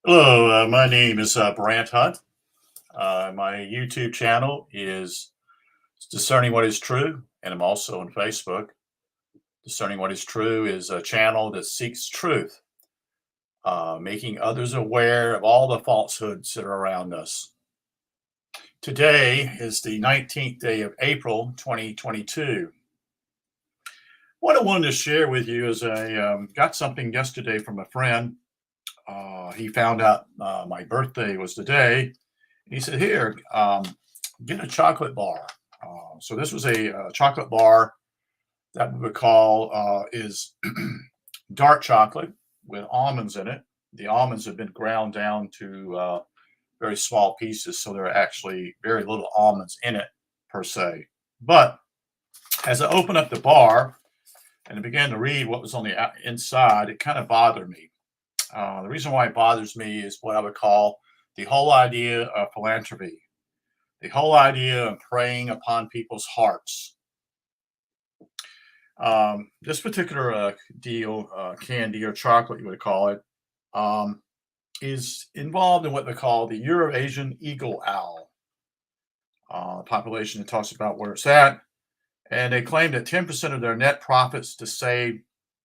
Hello, my name is Brant Hunt. My YouTube channel is Discerning What is True, and I'm also on Facebook. Discerning What is True is a channel that seeks truth, making others aware of all the falsehoods that are around us. Today is the 19th day of April, 2022. What I wanted to share with you is I got something yesterday from a friend. He found out my birthday was today. He said, "Here, get a chocolate bar." So this was a chocolate bar that we would call is dark chocolate with almonds in it. The almonds have been ground down to very small pieces, so there are actually very little almonds in it per se. But as I opened up the bar and I began to read what was on the inside, it kind of bothered me. The reason why it bothers me is what I would call the whole idea of philanthropy, the whole idea of preying upon people's hearts. This particular deal, candy or chocolate, you would call it, is involved in what they call the Eurasian eagle owl population. That talks about where it's at, and they claim that 10% of their net profits to save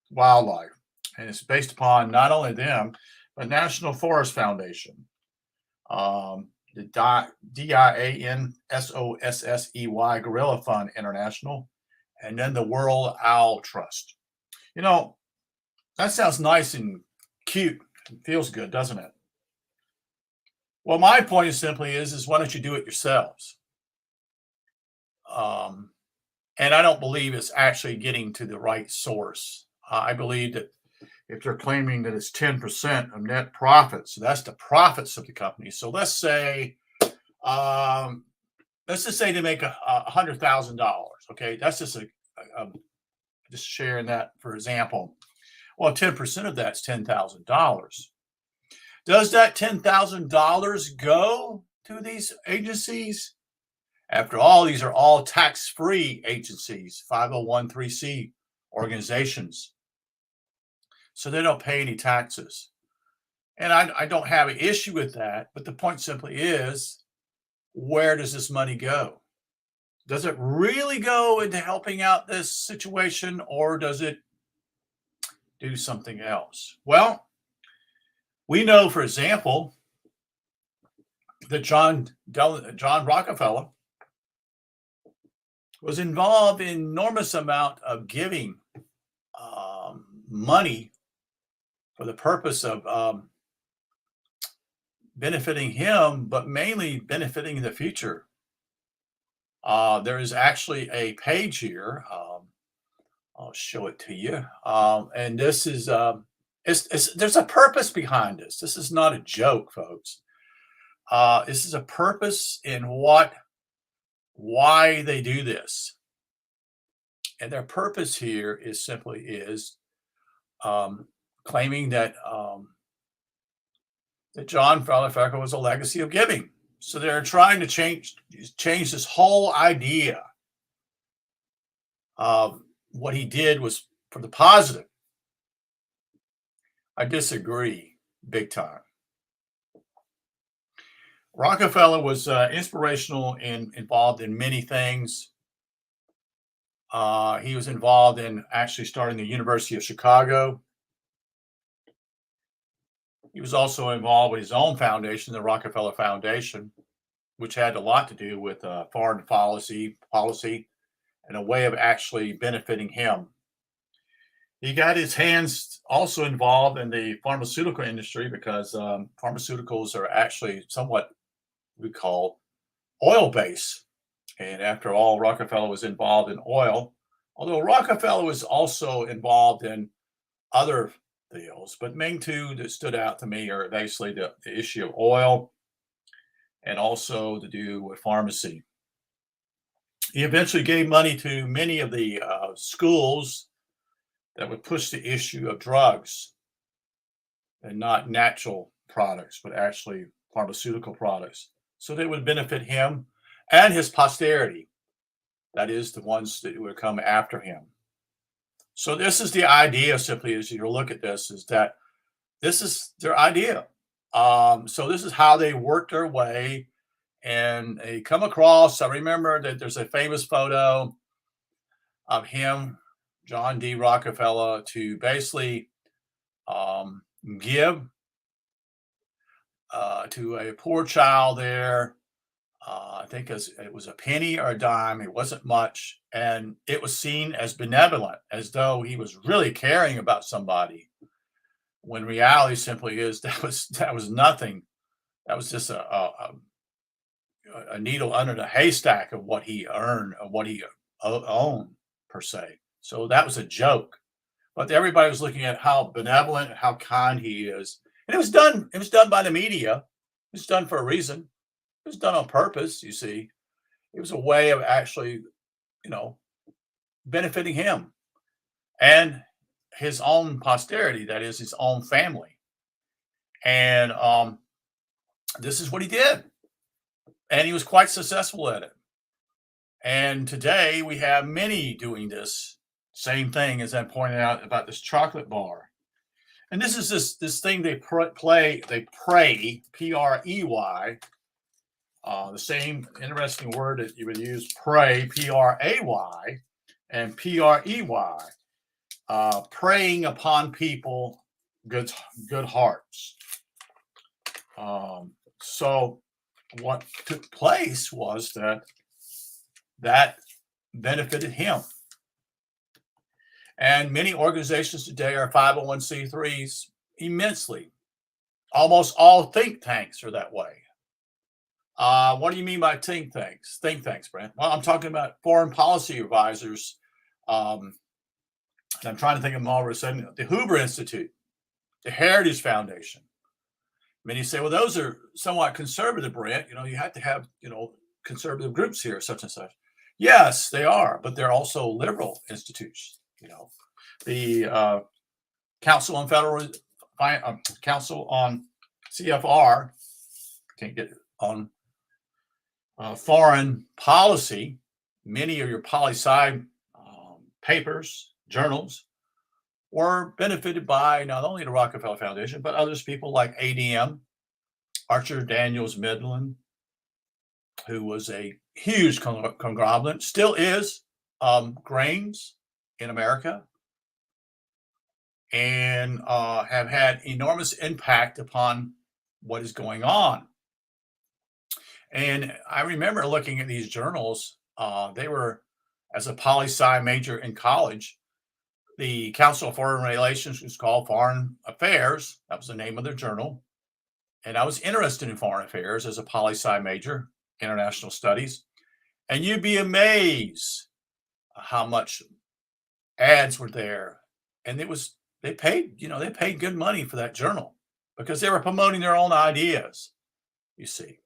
wildlife, and it's based upon not only them but National Forest Foundation, the DIANSOSSEY Gorilla Fund International, and then the World Owl Trust. You know, that sounds nice and cute. It feels good, doesn't it? Well, my point is simply is why don't you do it yourselves? Um, and I don't believe it's actually getting to the right source. I believe that if they're claiming that it's 10% of net profits, so that's the profits of the company. So um, let's just say they make $100,000. Okay, that's just just sharing that for example. Well, 10% of that's $10,000. Does that $10,000 go to these agencies? After all, these are all tax-free agencies, 501(c) organizations. So they don't pay any taxes. And I don't have an issue with that, but the point simply is, where does this money go? Does it really go into helping out this situation, or does it do something else? Well, we know, for example, that John Rockefeller was involved in enormous amount of giving money for the purpose of benefiting him, but mainly benefiting the future. There is actually a page here. I'll show it to you. And this is there's a purpose behind this. This is not a joke, folks. This is a purpose in why they do this. And their purpose here is simply claiming that that John Rockefeller was a legacy of giving. So they're trying to change this whole idea of what he did was for the positive. I disagree big time. Rockefeller was inspirational and involved in many things. He was involved in actually starting the University of Chicago. He was also involved with his own foundation, the Rockefeller Foundation, which had a lot to do with foreign policy, and a way of actually benefiting him. He got his hands also involved in the pharmaceutical industry because pharmaceuticals are actually somewhat we call oil-based. And after all, Rockefeller was involved in oil, although Rockefeller was also involved in other deals. But main two that stood out to me are basically the issue of oil and also to do with pharmacy. He eventually gave money to many of the schools that would push the issue of drugs and not natural products, but actually pharmaceutical products. So they would benefit him and his posterity. That is the ones that would come after him. So this is the idea simply as you look at this, is that this is their idea. So this is how they worked their way, and they come across. I remember that there's a famous photo of him, John D. Rockefeller, to basically um, give to a poor child there. I think it was a penny or a dime. It wasn't much, and it was seen as benevolent, as though he was really caring about somebody. When reality simply is that was nothing. That was just a needle under the haystack of what he earned, of what he owned per se. So that was a joke. But everybody was looking at how benevolent, how kind he is, and it was done. It was done by the media. It was done for a reason. It was done on purpose. You see, it was a way of actually, you know, benefiting him and his own posterity. That is his own family. And this is what he did, and he was quite successful at it. And today we have many doing this same thing, as I pointed out about this chocolate bar. And this is this thing they pray, P-R-E-Y, the same interesting word that you would use, pray, P-R-A-Y, and P-R-E-Y, preying upon people good hearts. So what took place was that benefited him. And many organizations today are 501c3s immensely. Almost all think tanks are that way. What do you mean by think tanks? Think tanks, Brent? Well, I'm talking about foreign policy advisors. And I'm trying to think of them all. The Hoover Institute, the Heritage Foundation. Many say, well, those are somewhat conservative, Brent. You have to have, conservative groups here, such and such. Yes, they are, but they're also liberal institutions. The Council on Council on CFR, can't get it, on foreign policy. Many of your poli-sci papers, journals, were benefited by not only the Rockefeller Foundation, but others, people like ADM, Archer Daniels Midland, who was a huge conglomerate, still is, grains in America, and have had enormous impact upon what is going on. And I remember looking at these journals. They were, as a poli-sci major in college, the Council of Foreign Relations was called Foreign Affairs. That was the name of their journal. And I was interested in foreign affairs as a poli-sci major, international studies. And you'd be amazed how much ads were there. And they paid good money for that journal because they were promoting their own ideas, you see.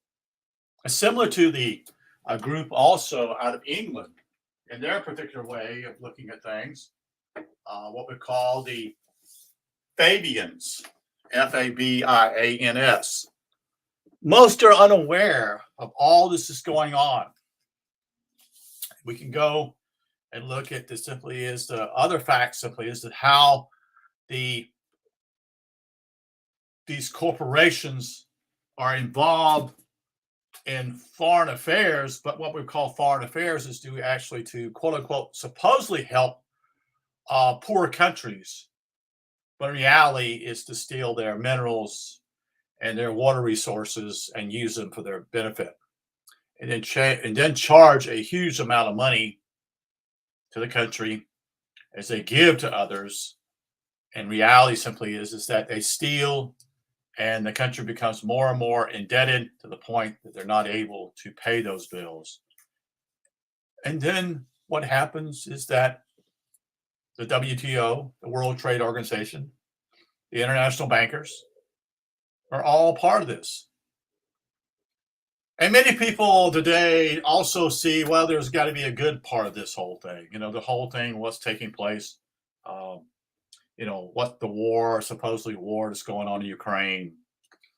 Similar to a group also out of England, in their particular way of looking at things, what we call the Fabians, Fabians. Most are unaware of all this is going on. We can go and look at this. Simply is the other fact. Simply is that how these corporations are involved in foreign affairs, but what we call foreign affairs is to quote unquote supposedly help poor countries, but in reality is to steal their minerals and their water resources and use them for their benefit, and then charge a huge amount of money to the country as they give to others. And reality simply is that they steal, and the country becomes more and more indebted to the point that they're not able to pay those bills. And then what happens is that the WTO, the World Trade Organization, the international bankers are all part of this. And many people today also see, well, there's got to be a good part of this whole thing. The whole thing, what's taking place, what the war, supposedly war that's going on in Ukraine.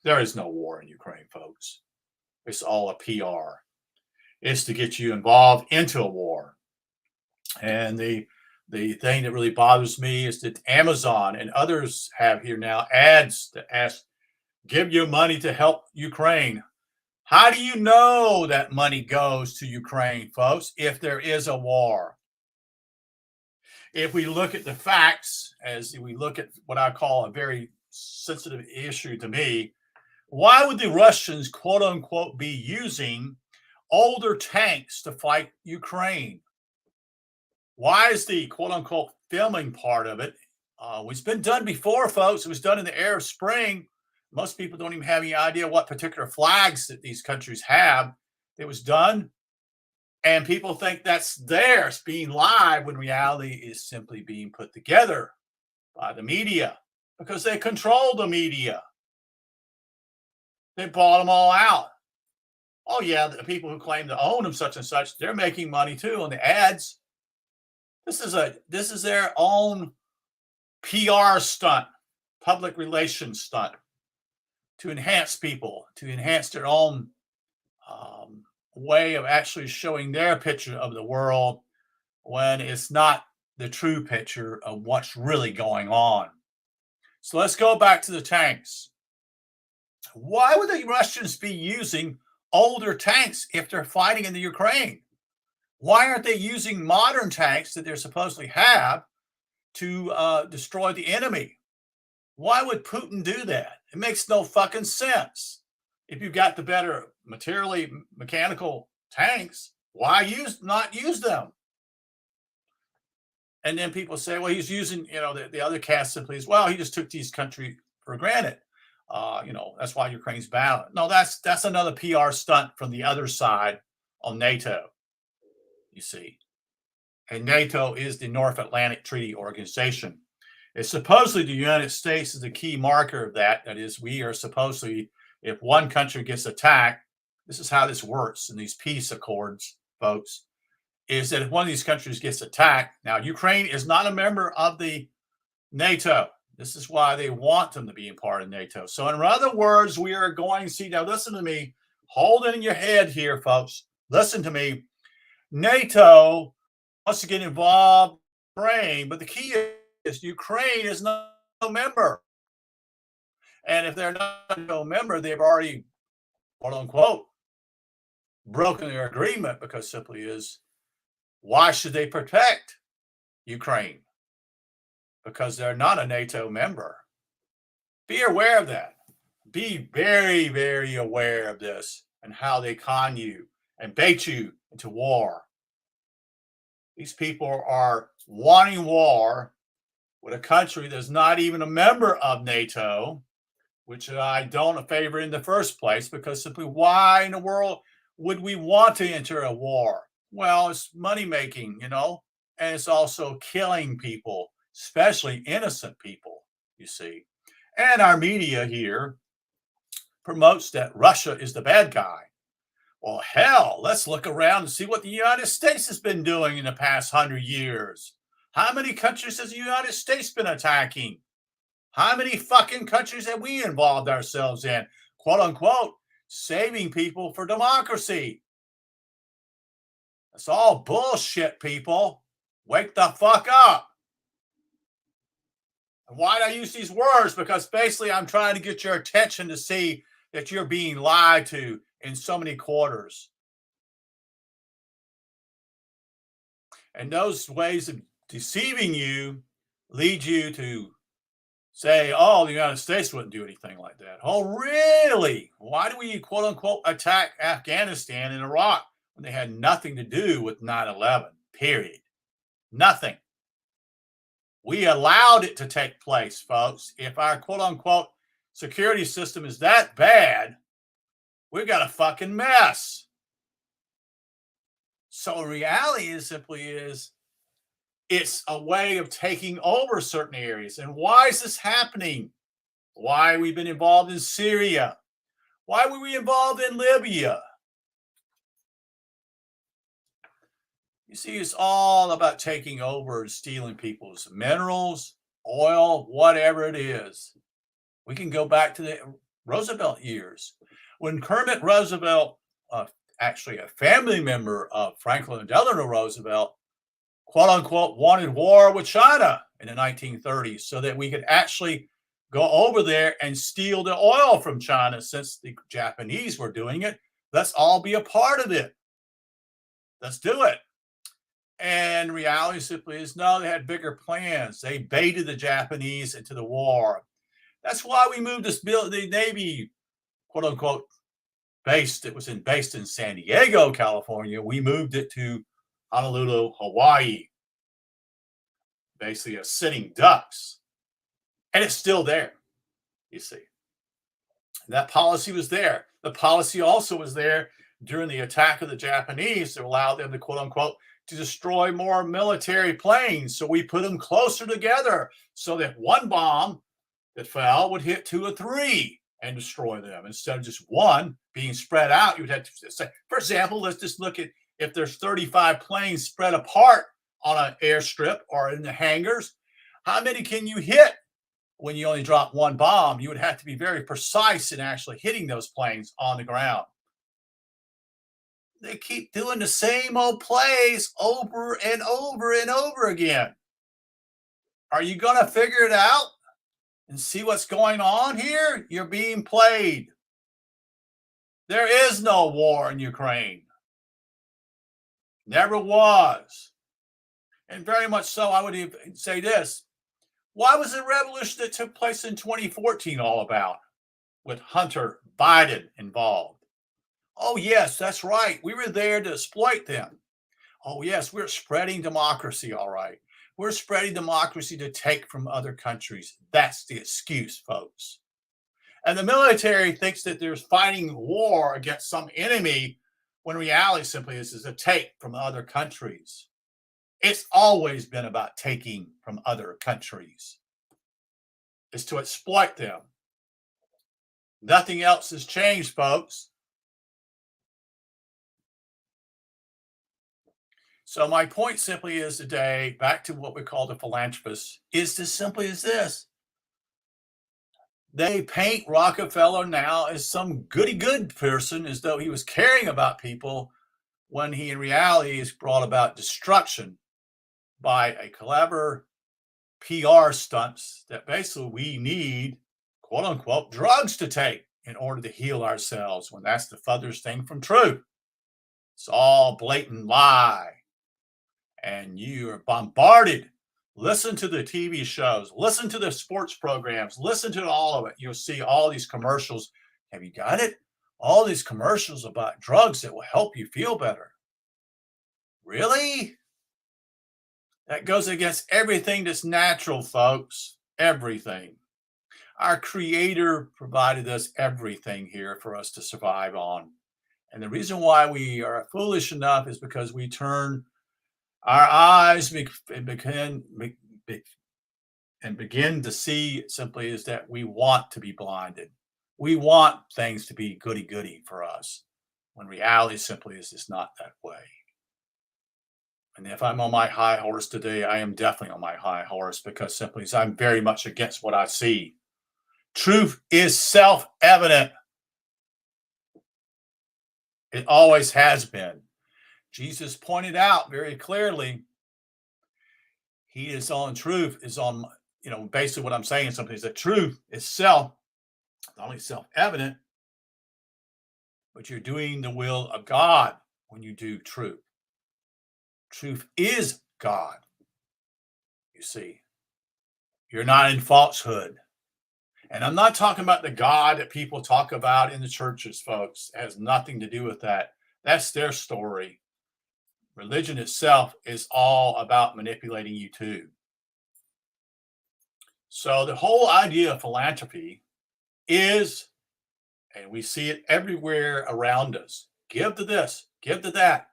There is no war in Ukraine, folks. It's all a PR. It's to get you involved into a war. And the thing that really bothers me is that Amazon and others have here now ads that ask give you money to help Ukraine. How do you know that money goes to Ukraine, folks, if there is a war? If we look at the facts, as we look at what I call a very sensitive issue to me, why would the Russians, quote unquote, be using older tanks to fight Ukraine? Why is the quote unquote filming part of it? It's been done before, folks. It was done in the Arab Spring. Most people don't even have any idea what particular flags that these countries have. It was done, and people think that's theirs being live when reality is simply being put together by the media because they control the media. They bought them all out. Oh, yeah, the people who claim to own them, such and such, they're making money too on the ads. This is their own PR stunt, public relations stunt to enhance people, to enhance their own way of actually showing their picture of the world when it's not the true picture of what's really going on. So let's go back to the tanks. Why would the Russians be using older tanks if they're fighting in the Ukraine? Why aren't they using modern tanks that they're supposedly have to destroy the enemy? Why would Putin do that? It makes no fucking sense. If you've got the better materially mechanical tanks, why not use them? And then people say, well, he's using, the other cast simply is, well, he just took these countries for granted. That's why Ukraine's battling. No, that's another PR stunt from the other side on NATO, you see. And NATO is the North Atlantic Treaty Organization. It's supposedly the United States is the key marker of that. That is, we are supposedly, if one country gets attacked, this is how this works in these peace accords, folks, is that if one of these countries gets attacked, now Ukraine is not a member of the NATO. This is why they want them to be a part of NATO. So in other words, we are going to see, now listen to me, hold it in your head here, folks. Listen to me. NATO wants to get involved in Ukraine, but the key is Ukraine is not a member. And if they're not a member, they've already, quote unquote, broken their agreement because simply is, why should they protect Ukraine? Because they're not a NATO member. Be aware of that. Be very, very aware of this and how they con you and bait you into war. These people are wanting war with a country that's not even a member of NATO, which I don't favor in the first place, because simply why in the world would we want to enter a war? Well, it's money making, and it's also killing people, especially innocent people, you see. And our media here promotes that Russia is the bad guy. Well, hell, let's look around and see what the United States has been doing in the past 100 years. How many countries has the United States been attacking? How many fucking countries have we involved ourselves in, quote unquote, saving people for democracy? That's all bullshit, people. Wake the fuck up. And why do I use these words? Because basically I'm trying to get your attention to see that you're being lied to in so many quarters. And those ways of deceiving you lead you to say, oh, the United States wouldn't do anything like that. Oh, really? Why do we, quote unquote, attack Afghanistan and Iraq when they had nothing to do with 9/11, period? Nothing. We allowed it to take place, folks. If our, quote unquote, security system is that bad, we've got a fucking mess. So reality is simply it's a way of taking over certain areas. And why is this happening? Why we've been involved in Syria? Why were we involved in Libya? You see, it's all about taking over and stealing people's minerals, oil, whatever it is. We can go back to the Roosevelt years. When Kermit Roosevelt, actually a family member of Franklin Delano Roosevelt, quote unquote, wanted war with China in the 1930s so that we could actually go over there and steal the oil from China since the Japanese were doing it. Let's all be a part of it. Let's do it. And reality simply is no, they had bigger plans. They baited the Japanese into the war. That's why we moved the Navy, quote unquote, base that was based in San Diego, California. We moved it to Honolulu, Hawaii, basically a sitting ducks. And it's still there, you see. That policy was there. The policy also was there during the attack of the Japanese to allow them to, quote unquote, to destroy more military planes. So we put them closer together so that one bomb that fell would hit 2 or 3 and destroy them instead of just one being spread out. You would have to say, for example, let's just look at if there's 35 planes spread apart on an airstrip or in the hangars, how many can you hit? When you only drop one bomb, you would have to be very precise in actually hitting those planes on the ground. They keep doing the same old plays over and over and over again. Are you going to figure it out and see what's going on here? You're being played. There is no war in Ukraine. Never was. And very much so, I would even say this. Why was the revolution that took place in 2014 all about, with Hunter Biden involved? Oh, yes, that's right. We were there to exploit them. Oh, yes, we're spreading democracy, all right. We're spreading democracy to take from other countries. That's the excuse, folks. And the military thinks that there's fighting war against some enemy when reality simply is to take from other countries. It's always been about taking from other countries. It's to exploit them. Nothing else has changed, folks. So my point simply is today, back to what we call the philanthropist, is as simply as this. They paint Rockefeller now as some goody-good person, as though he was caring about people, when he in reality has brought about destruction by a clever PR stunts that basically we need, quote unquote, drugs to take in order to heal ourselves, when that's the furthest thing from truth. It's all blatant lie. And you are bombarded. Listen to the TV shows, listen to the sports programs, listen to all of it. You'll see all these commercials. Have you got it? All these commercials about drugs that will help you feel better. Really? That goes against everything that's natural, folks. Everything. Our Creator provided us everything here for us to survive on. And the reason why we are foolish enough is because we turn our eyes and begin to see simply is that we want to be blinded. We want things to be goody-goody for us, when reality simply is just not that way. And if I'm on my high horse today, I am definitely on my high horse, because simply I'm very much against what I see. Truth is self-evident. It always has been. Jesus pointed out very clearly, he is on truth, is on, basically what I'm saying something is that truth is not only self-evident, but you're doing the will of God when you do truth. Truth is God. You see, you're not in falsehood. And I'm not talking about the God that people talk about in the churches, folks. It has nothing to do with that. That's their story. Religion itself is all about manipulating you too. So the whole idea of philanthropy is, and we see it everywhere around us, give to this, give to that.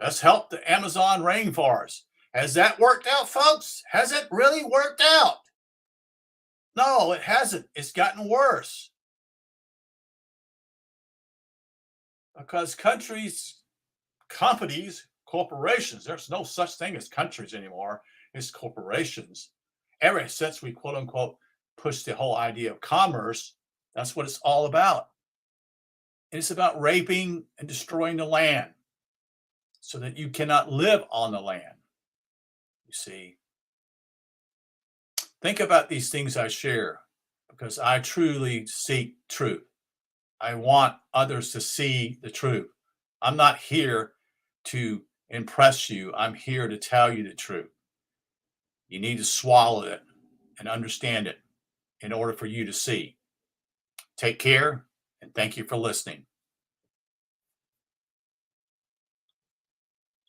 Let's help the Amazon rainforest. Has that worked out, folks? Has it really worked out? No, it hasn't. It's gotten worse. Because countries, companies, corporations, there's no such thing as countries anymore. It's corporations. Ever since we, quote unquote, pushed the whole idea of commerce, that's what it's all about. It's about raping and destroying the land so that you cannot live on the land. You see, think about these things I share. because I truly seek truth. I want others to see the truth. I'm not here to impress you. I'm here to tell you the truth. You need to swallow it and understand it in order for you to see. Take care, and thank you for listening.